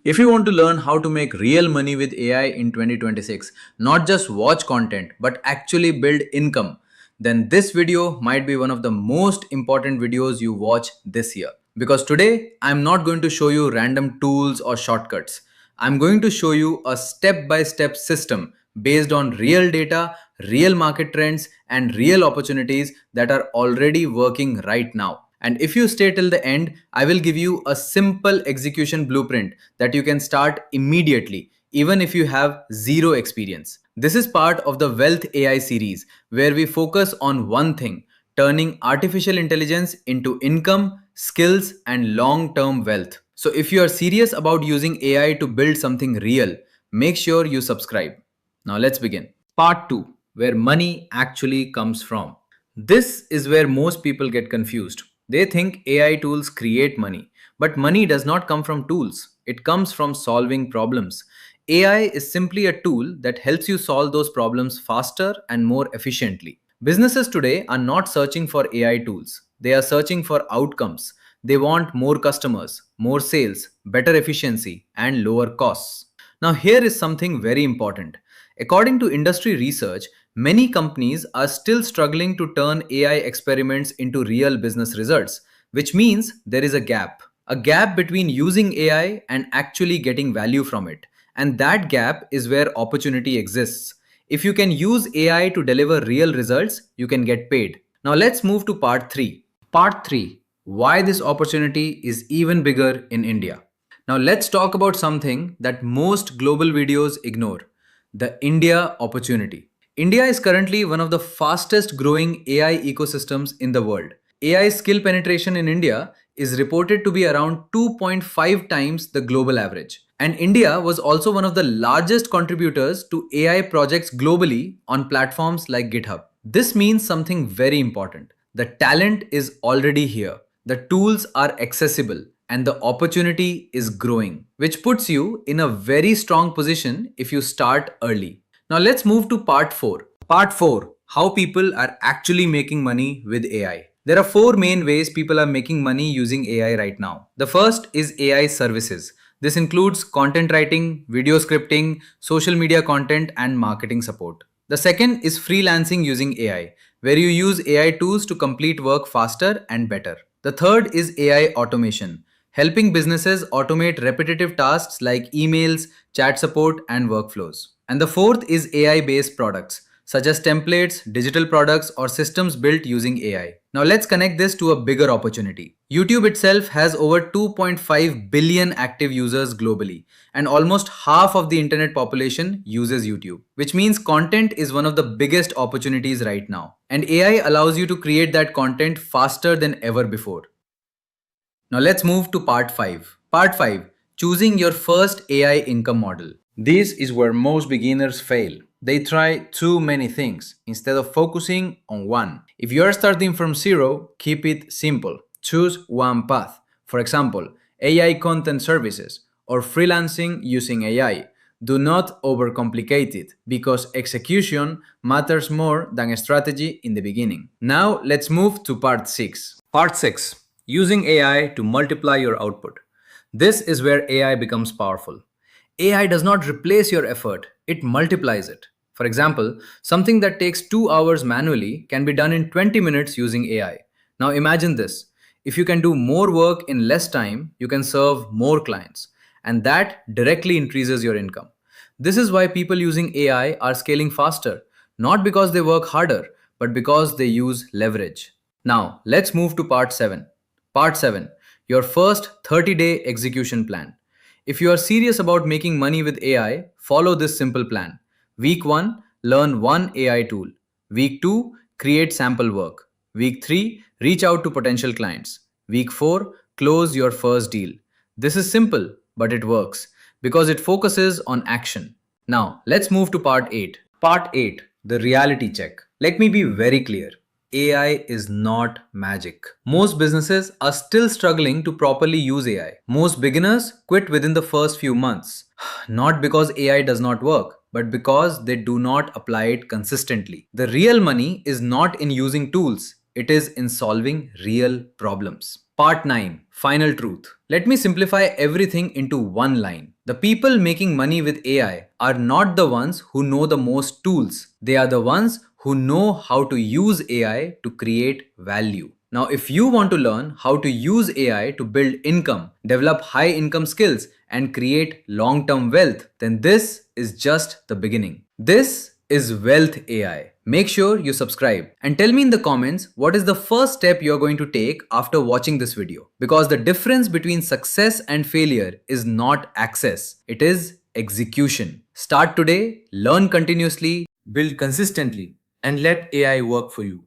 If you want to learn how to make real money with AI in 2026, not just watch content but actually build income, then this video might be one of the most important videos you watch this year. Because today, I'm not going to show you random tools or shortcuts. I'm going to show you a step by step system based on real data, real market trends, and real opportunities that are already working right now. And if you stay till the end, I will give you a simple execution blueprint that you can start immediately, even if you have zero experience. This is part of the Wealth AI series, where we focus on one thing: turning artificial intelligence into income, skills, and long term wealth. So, if you are serious about using AI to build something real, make sure you subscribe. Now, let's begin. Part 2: where money actually comes from. This is where most people get confused. They think AI tools create money, but money does not come from tools, it comes from solving problems. AI is simply a tool that helps you solve those problems faster and more efficiently. Businesses today are not searching for AI tools, they are searching for outcomes. They want more customers, more sales, better efficiency, and lower costs. Now, here is something very important. According to industry research, many companies are still struggling to turn AI experiments into real business results, which means there is a gap. A gap between using AI and actually getting value from it. And that gap is where opportunity exists. If you can use AI to deliver real results, you can get paid. Now let's move to part 3. Part 3: why this opportunity is even bigger in India. Now let's talk about something that most global videos ignore: the India opportunity. India is currently one of the fastest growing AI ecosystems in the world. AI skill penetration in India is reported to be around 2.5 times the global average. And India was also one of the largest contributors to AI projects globally on platforms like GitHub. This means something very important. The talent is already here, the tools are accessible, and the opportunity is growing, which puts you in a very strong position if you start early. Now let's move to part 4. Part 4: how people are actually making money with AI. There are four main ways people are making money using AI right now. The first is AI services. This includes content writing, video scripting, social media content, and marketing support. The second is freelancing using AI, where you use AI tools to complete work faster and better. The third is AI automation, helping businesses automate repetitive tasks like emails, chat support, and workflows. And the fourth is AI based products, such as templates, digital products, or systems built using AI. Now let's connect this to a bigger opportunity. YouTube itself has over 2.5 billion active users globally, and almost half of the internet population uses YouTube, which means content is one of the biggest opportunities right now. And AI allows you to create that content faster than ever before. Now let's move to part 5. Part 5: choosing your first AI income model. This is where most beginners fail. They try too many things instead of focusing on one. If you are starting from zero, keep it simple. Choose one path. For example, AI content services or freelancing using AI. Do not overcomplicate it because execution matters more than a strategy in the beginning. Now let's move to part 6. Part 6: using AI to multiply your output. This is where AI becomes powerful. AI does not replace your effort, it multiplies it. For example, something that takes 2 hours manually can be done in 20 minutes using AI. Now imagine this: if you can do more work in less time, you can serve more clients, and that directly increases your income. This is why people using AI are scaling faster, not because they work harder, but because they use leverage. Now, let's move to part 7. Part 7: your first 30-day execution plan. If you are serious about making money with AI, follow this simple plan. Week 1: learn one AI tool. Week 2: create sample work. Week 3: reach out to potential clients. Week 4: close your first deal. This is simple, but it works because it focuses on action. Now, let's move to part 8. Part 8: the reality check. Let me be very clear: AI is not magic. Most businesses are still struggling to properly use AI. Most beginners quit within the first few months. Not because AI does not work, but because they do not apply it consistently. The real money is not in using tools, it is in solving real problems. Part 9 Final Truth. Let me simplify everything into one line. The people making money with AI are not the ones who know the most tools, they are the ones who know how to use AI to create value. Now, if you want to learn how to use AI to build income, develop high income skills, and create long term wealth, then this is just the beginning. This is Wealth AI. Make sure you subscribe and tell me in the comments what is the first step you're going to take after watching this video. Because the difference between success and failure is not access, it is execution. Start today, learn continuously, Build consistently, and let AI work for you.